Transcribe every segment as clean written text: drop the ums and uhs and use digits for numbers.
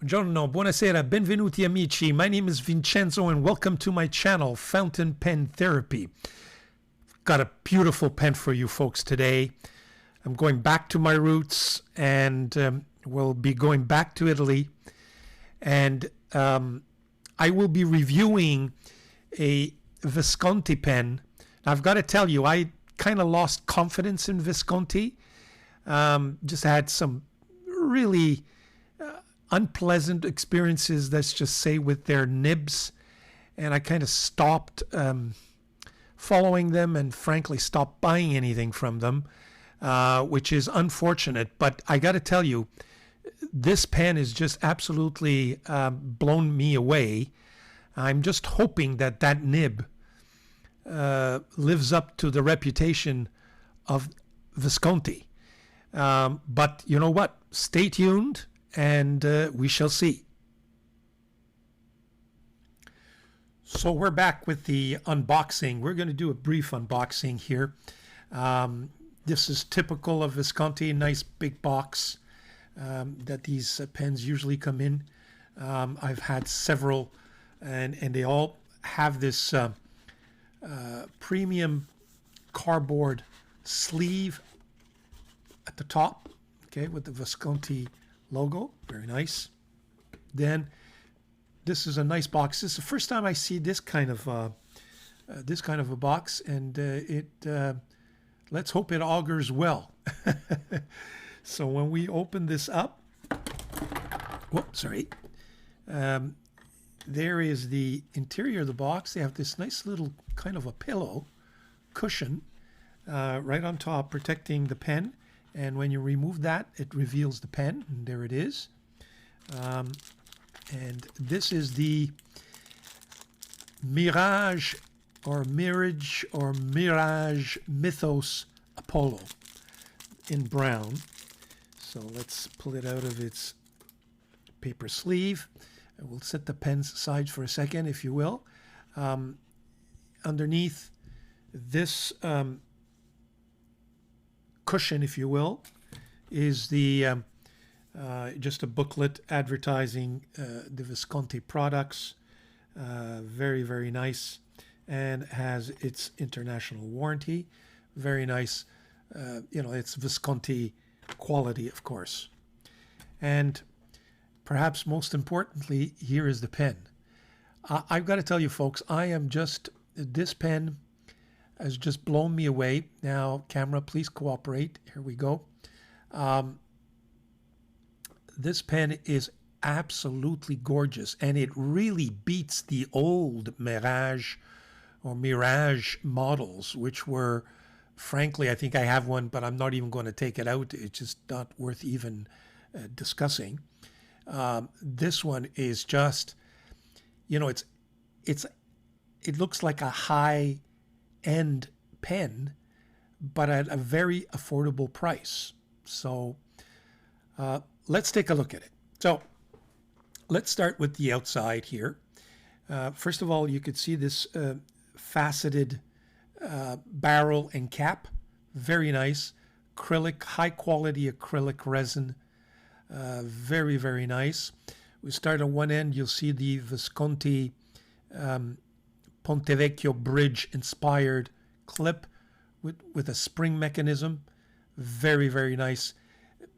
Buongiorno, buonasera, benvenuti amici. My name is Vincenzo and welcome to my channel, Fountain Pen Therapy. Got a beautiful pen for you folks today. I'm going back to my roots and we'll be going back to Italy. And I will be reviewing a Visconti pen. Now, I've got to tell you, I kind of lost confidence in Visconti. Just had some really unpleasant experiences, let's just say, with their nibs, and I kind of stopped following them and frankly stopped buying anything from them, which is unfortunate. But I got to tell you, this pen is just absolutely blown me away. I'm just hoping that that nib lives up to the reputation of Visconti. But you know what? Stay tuned and we shall see. So we're back with the unboxing. We're going to do a brief unboxing here. This is typical of Visconti, nice big box that these pens usually come in. I've had several and they all have this premium cardboard sleeve at the top, okay, with the Visconti logo. Very nice. Then this is a nice box. This is the first time I see this kind of a box, and let's hope it augurs well. So when we open this up, whoops, sorry. There is the interior of the box. They have this nice little kind of a pillow cushion right on top, protecting the pen. And when you remove that, it reveals the pen, and there it is. And this is the Mirage Mythos Apollo in brown. So let's pull it out of its paper sleeve. We'll set the pens aside for a second, if you will. Underneath this cushion, if you will, is the just a booklet advertising the Visconti products. Very, very nice, and has its international warranty. Very nice. It's Visconti quality, of course. And perhaps most importantly, here is the pen. I've got to tell you, folks, this pen has just blown me away. Now, camera, please cooperate. Here we go. This pen is absolutely gorgeous, and it really beats the old Mirage models, which were, frankly, I think I have one, but I'm not even going to take it out. It's just not worth even discussing. This one is just, it looks like a high-end pen, but at a very affordable price. So let's take a look at it. So let's start with the outside here. First of all, you could see this faceted barrel and cap. Very nice. Acrylic, high-quality acrylic resin. Very, very nice. We start on one end. You'll see the Visconti Ponte Vecchio Bridge inspired clip with a spring mechanism. Very, very nice.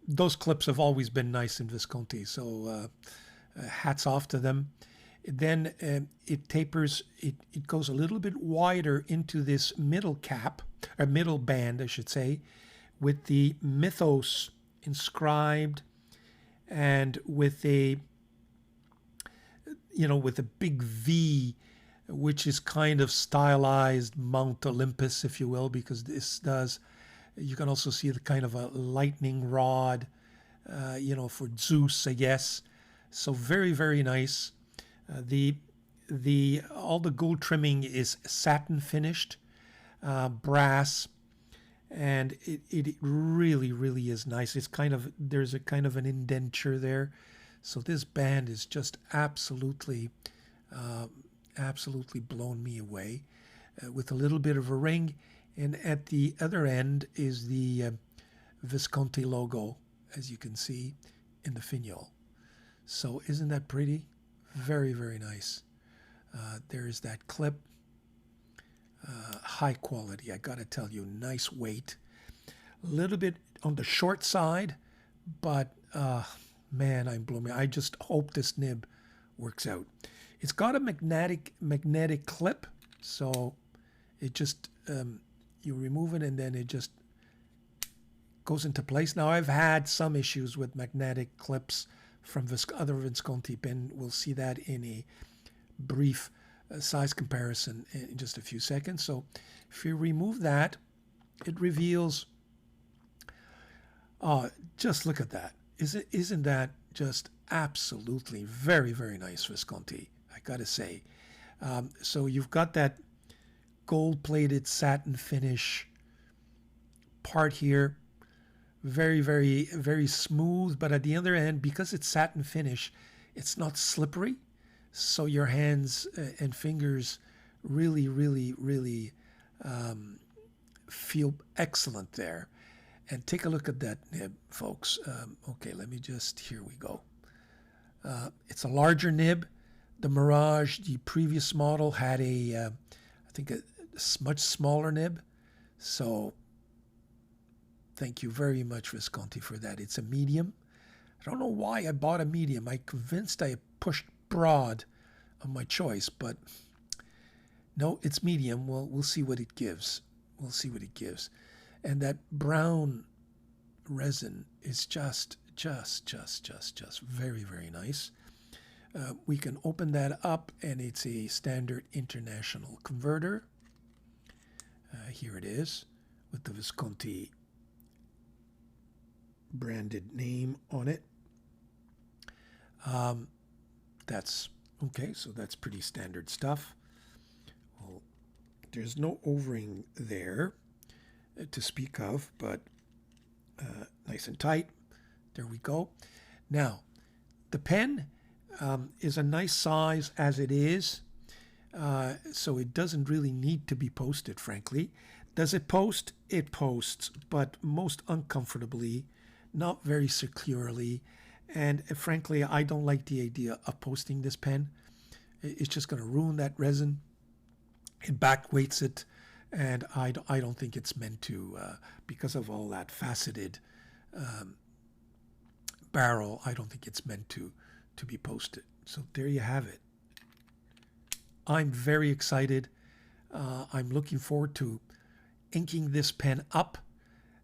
Those clips have always been nice in Visconti, so hats off to them. Then it tapers, it goes a little bit wider into this middle cap, or middle band, I should say, with the Mythos inscribed, and with a big V, which is kind of stylized Mount Olympus, if you will, because this does. You can also see the kind of a lightning rod, for Zeus, I guess. So very, very nice. All the gold trimming is satin finished, brass, and it really, really is nice. There's a kind of an indenture there. So this band is just absolutely blown me away, with a little bit of a ring. And at the other end is the Visconti logo, as you can see, in the finial. So isn't that pretty? Very, very nice. There's that clip. High quality, I gotta tell you, nice weight. A little bit on the short side, but man, I'm blooming. I just hope this nib works out. It's got a magnetic clip, so it just you remove it and then it just goes into place. Now I've had some issues with magnetic clips from other Visconti pen. We'll see that in a brief size comparison in just a few seconds. So if you remove that, it reveals, just look at that. Isn't that just absolutely very, very nice Visconti, I gotta say. So you've got that gold-plated satin finish part here. Very, very, very smooth, but at the other end, because it's satin finish, it's not slippery. So your hands and fingers really, really, really feel excellent there. And take a look at that nib, folks. Okay, let me just, here we go. It's a larger nib. The Mirage, the previous model, had I think a much smaller nib. So thank you very much, Visconti, for that. It's a medium. I don't know why I bought a medium. I'm convinced I pushed broad on my choice, but no, it's medium. Well, we'll see what it gives. We'll see what it gives. And that brown resin is just very, very nice. We can open that up, and it's a standard international converter. Here it is with the Visconti branded name on it. That's okay, so that's pretty standard stuff. Well, there's no O-ring there to speak of, but nice and tight. There we go. Now, the pen is a nice size as it is, so it doesn't really need to be posted, frankly. Does it post? It posts, but most uncomfortably, not very securely. And frankly, I don't like the idea of posting this pen. It's just going to ruin that resin. It backweights it, and I don't think it's meant to, because of all that faceted barrel, I don't think it's meant to be posted. So there you have it. I'm very excited. I'm looking forward to inking this pen up,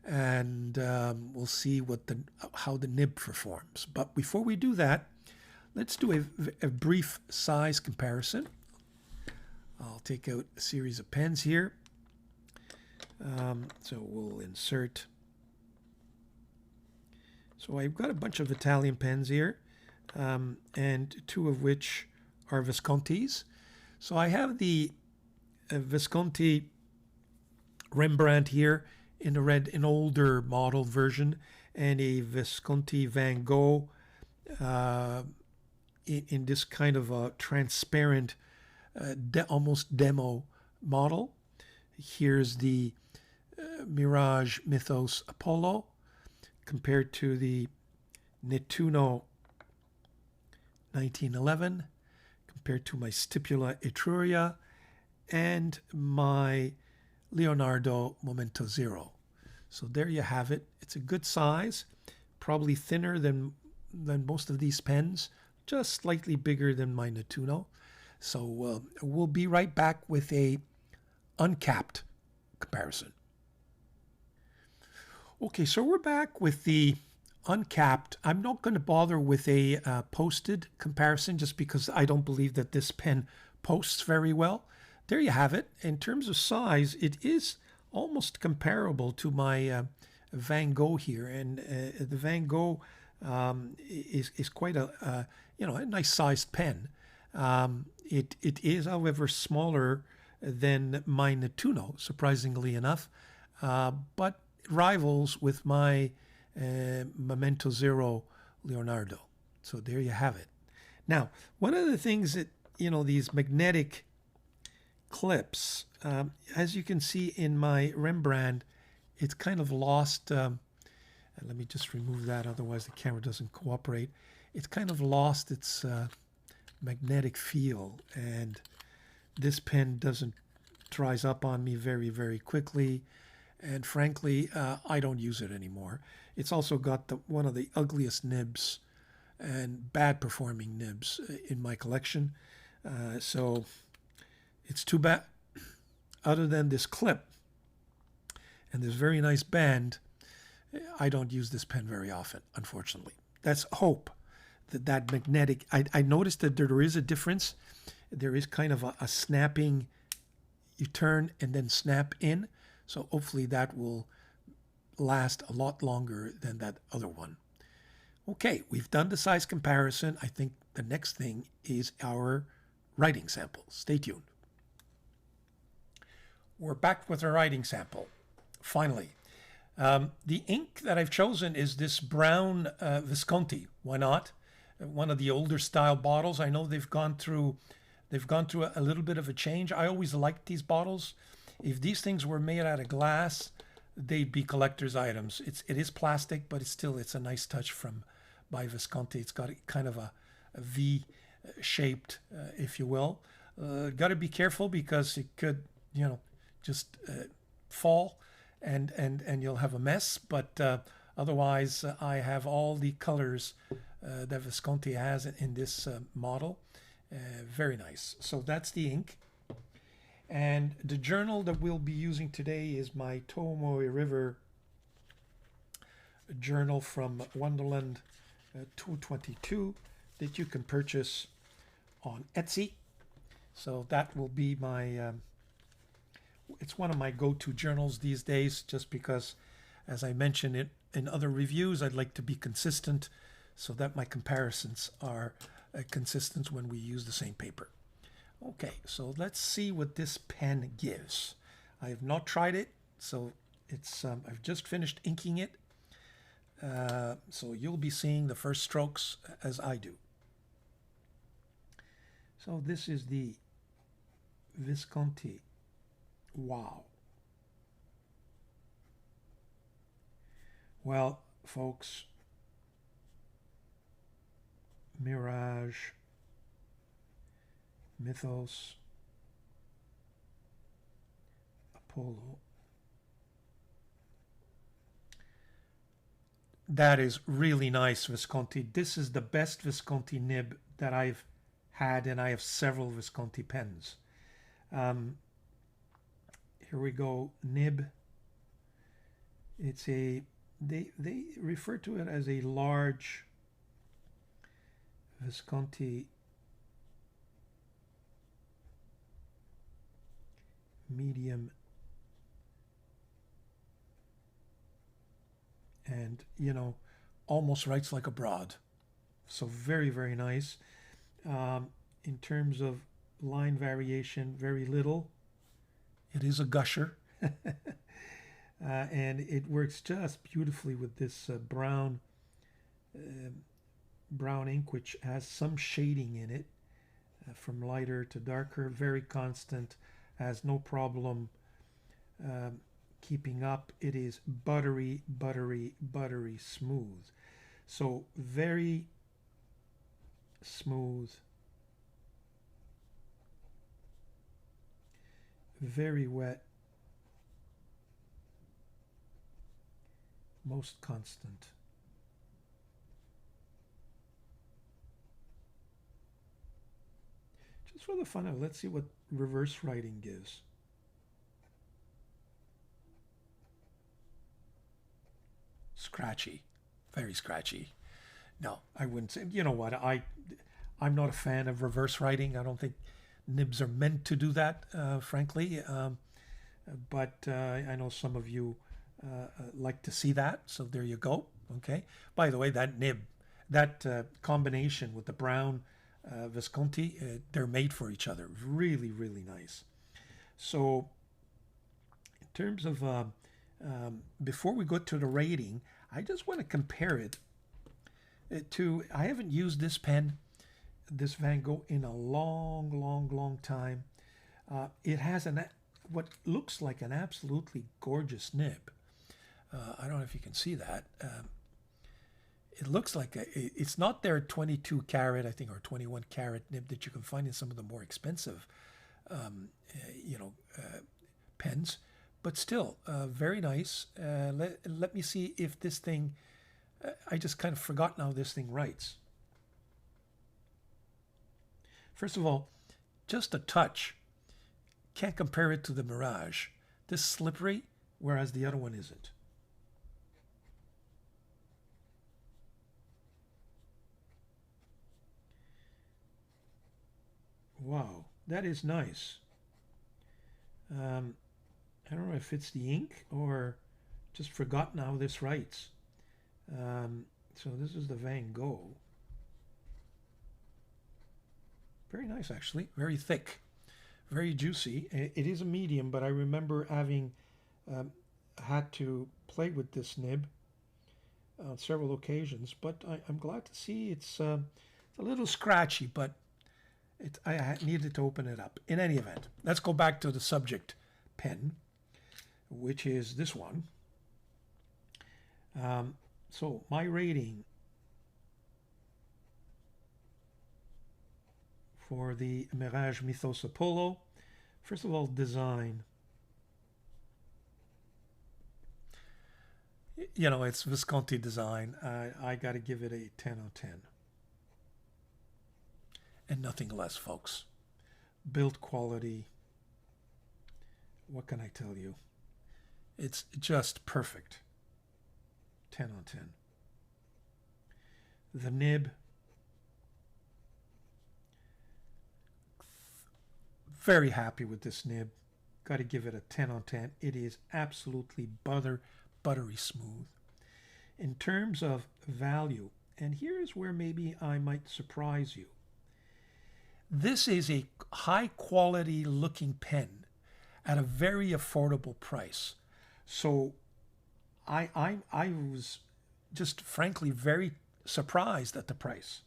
and we'll see how the nib performs. But before we do that, let's do a brief size comparison. I'll take out a series of pens here. So we'll insert. So I've got a bunch of Italian pens here, and two of which are Viscontis. So I have the Visconti Rembrandt here in the red, an older model version, and a Visconti Van Gogh in this kind of a transparent, almost demo model. Here's the Mirage Mythos Apollo compared to the Nettuno 1911, compared to my Stipula Etruria and my Leonardo Momento Zero. So there you have it. It's a good size, probably thinner than most of these pens, just slightly bigger than my Nettuno. So we'll be right back with a uncapped comparison. Okay, so we're back with the uncapped. I'm not going to bother with a posted comparison just because I don't believe that this pen posts very well. There you have it. In terms of size, it is almost comparable to my Van Gogh here, and the Van Gogh is quite a nice sized pen. It is, however, smaller than my Nettuno, surprisingly enough, but rivals with my Momento Zero Leonardo. So there you have it. Now, one of the things that, these magnetic clips, as you can see in my Rembrandt, it's kind of lost Let me just remove that, otherwise the camera doesn't cooperate. It's kind of lost its magnetic feel, and this pen doesn't dries up on me very, very quickly. And frankly, I don't use it anymore. It's also got one of the ugliest nibs and bad performing nibs in my collection. So it's too bad. Other than this clip and this very nice band, I don't use this pen very often, unfortunately. That's hope that magnetic. I noticed that there is a difference. There is kind of a snapping. You turn and then snap in. So hopefully that will last a lot longer than that other one. Okay, we've done the size comparison. I think the next thing is our writing sample. Stay tuned. We're back with our writing sample, finally. The ink that I've chosen is this brown Visconti. Why not? One of the older style bottles. I know they've gone through a little bit of a change. I always liked these bottles. If these things were made out of glass, they'd be collector's items. It is plastic, but it's a nice touch by Visconti. It's got kind of a V shaped, if you will. Got to be careful because it could, just fall and you'll have a mess. But otherwise, I have all the colors that Visconti has in this model. Very nice. So that's the ink. And the journal that we'll be using today is my Tomoe River journal from Wonderland 222 that you can purchase on Etsy. So that will be my, it's one of my go-to journals these days, just because, as I mentioned it in other reviews, I'd like to be consistent so that my comparisons are consistent when we use the same paper. Okay, so let's see what this pen gives. I have not tried it, so it's I've just finished inking it. So you'll be seeing the first strokes as I do. So this is the Visconti. Wow. Well, folks, Mirage Mythos Apollo. That is really nice, Visconti. This is the best Visconti nib that I've had, and I have several Visconti pens. Here we go, nib. It's they refer to it as a large Visconti medium, and almost writes like a broad. So very, very nice. In terms of line variation, very little. It is a gusher. And it works just beautifully with this brown ink, which has some shading in it, from lighter to darker, very constant, has no problem keeping up. It is buttery, buttery, buttery smooth. So very smooth, very wet, most constant. Just for the fun of it, let's see what reverse writing gives. Scratchy, very scratchy. No, I wouldn't say. You know what? I'm not a fan of reverse writing. I don't think nibs are meant to do that, frankly. But I know some of you like to see that. So there you go. Okay. By the way, that nib, that combination with the brown Visconti, they're made for each other. Really, really nice. So in terms of, before we go to the rating, I just want to compare it to, I haven't used this pen, this Van Gogh, in a long, long, long time. It has what looks like an absolutely gorgeous nib. I don't know if you can see that. It looks like it's not their 22 carat, I think, or 21 carat nib that you can find in some of the more expensive, pens, but still very nice. Let me see if this thing. I just kind of forgot how this thing writes. First of all, just a touch. Can't compare it to the Mirage. This slippery, whereas the other one isn't. Wow, that is nice. I don't know if it's the ink or just forgotten how this writes. So this is the Van Gogh. Very nice, actually. Very thick, very juicy. It is a medium, but I remember having had to play with this nib on several occasions. But I'm glad to see it's a little scratchy, but I needed to open it up. In any event, let's go back to the subject pen, which is this one. So my rating for the Mirage Mythos Apollo, first of all, design. You know, it's Visconti design. I got to give it a 10 out of 10. And nothing less, folks. Build quality. What can I tell you? It's just perfect. 10 on 10. The nib. Very happy with this nib. Got to give it a 10 on 10. It is absolutely buttery smooth. In terms of value, and here's where maybe I might surprise you. This is a high quality looking pen at a very affordable price. So I was just frankly very surprised at the price.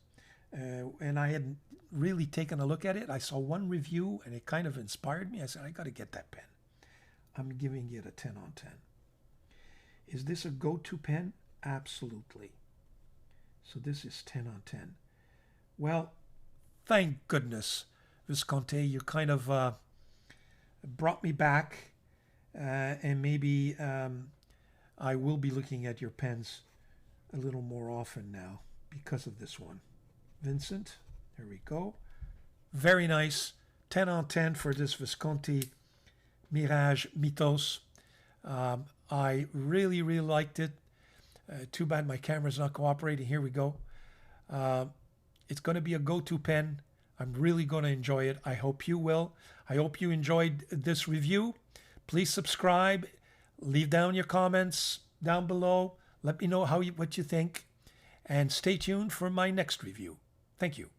And I hadn't really taken a look at it. I saw one review and it kind of inspired me. I said, I got to get that pen. I'm giving it a 10 on 10. Is this a go-to pen? Absolutely. So this is 10 on 10. Well, thank goodness, Visconti, you kind of brought me back, and maybe I will be looking at your pens a little more often now because of this one. Vincent, there we go. Very nice. 10 on 10 for this Visconti Mirage Mythos. I really liked it. Too bad my camera's not cooperating. Here we go. It's going to be a go-to pen. I'm really going to enjoy it. I hope you will. I hope you enjoyed this review. Please subscribe. Leave down your comments down below. Let me know what you think. And stay tuned for my next review. Thank you.